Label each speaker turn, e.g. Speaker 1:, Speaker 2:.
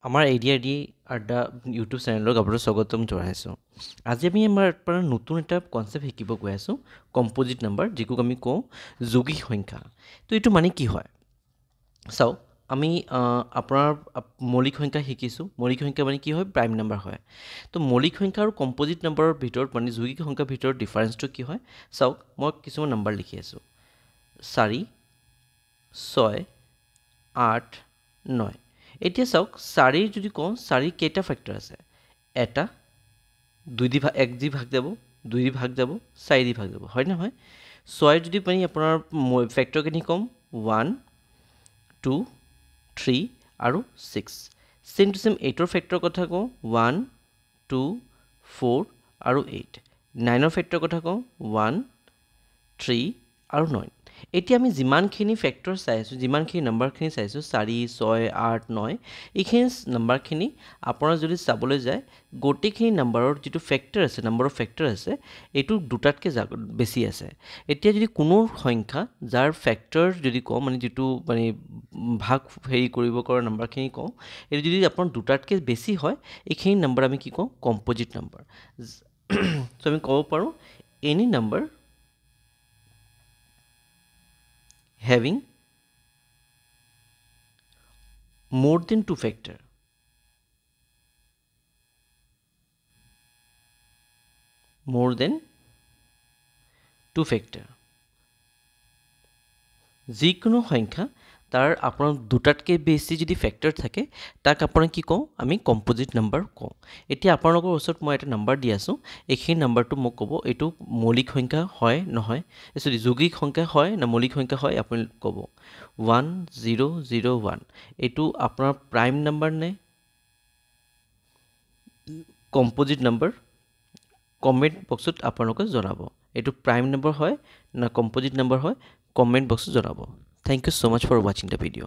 Speaker 1: আমাৰ ADRD আড্ডা YouTube চেনেলক আপোনালোকক স্বাগতম জনাইছোঁ। আজি আমি আমাৰ পৰা নতুন এটা কনচেপ্ট শিকিব গৈ আছোঁ, কম্পজিট নাম্বাৰ, যিটোক আমি কওঁ যৌগিক সংখ্যা। তো এইটো মানে কি হয় চাওক, আমি আপোনাৰ মৌলিক সংখ্যা শিকিছোঁ। মৌলিক সংখ্যা মানে কি হয়? প্ৰাইম নাম্বাৰ হয়। তো মৌলিক সংখ্যা আৰু কম্পজিট নাম্বাৰৰ ভিতৰত মানে যৌগিক সংখ্যাৰ ভিতৰত ডিফাৰেঞ্চটো কি হয় চাওক। মই কিছুমান নাম্বাৰ লিখি আছোঁ 4, 6, 8, 9। এতিয়া চাওক 4 যদি কওঁ, 4 কেইটা ফেক্টৰ আছে? এটা, 2 দি ভাগ, 1 দি ভাগ যাব, 2 দি ভাগ যাব, 4 দি ভাগ যাব, হয় নহয়? 6 যদি পাৰি আপোনাৰ ফেক্টৰখিনি ক'ম 1, 2, 3 আৰু 6। চেম টু চেম 8ৰ ফেক্টৰ কথা কওঁ 1, 2, 4 আৰু 8। 9ৰ ফেক্টৰ কথা কওঁ 1, 3 আৰু 9। এতিয়া আমি যিমানখিনি ফেক্টৰ চাই আছোঁ, যিমানখিনি নাম্বাৰখিনি চাইছোঁ 4, 6, 8, 9, এইখিনি নাম্বাৰখিনি আপোনাৰ যদি চাবলৈ যায়, গোটেইখিনি নাম্বাৰৰ যিটো ফেক্টৰ আছে, নাম্বাৰ অফ ফেক্টৰ আছে, এইটো দুটাতকৈ বেছি আছে। এতিয়া যদি কোনো সংখ্যা যাৰ ফেক্টৰ যদি কওঁ, মানে যিটো মানে ভাগ কৰিব পৰা নাম্বাৰখিনি কওঁ, এইটো যদি আপোনাৰ দুটাতকৈ বেছি হয়, এইখিনি নাম্বাৰ আমি কি কওঁ? Composite number. চ' আমি ক'ব পাৰোঁ any number having more than 2 factor. More than 2 factor. যিকোনো সংখ্যা তাৰ আপোনাৰ দুটাতকৈ বেছি যদি ফেক্টৰ থাকে, তাক আপোনাৰ কি কওঁ? আমি কম্পজিট নাম্বাৰ কওঁ। এতিয়া আপোনালোকৰ ওচৰত মই এটা নাম্বাৰ দি আছোঁ, এইখিনি নাম্বাৰটো মোক ক'ব এইটো মৌলিক সংখ্যা হয় নহয়, চৰি যৌগিক সংখ্যা হয় না মৌলিক সংখ্যা হয়, আপুনি ক'ব 1001। এইটো আপোনাৰ প্ৰাইম নাম্বাৰ নে কম্পজিট নাম্বাৰ? কমেণ্ট বক্সত আপোনালোকে জনাব। এইটো প্ৰাইম নাম্বাৰ হয় না কম্পজিট নাম্বাৰ হয়? কমেণ্ট বক্সত জনাব। Thank you so much for watching the video.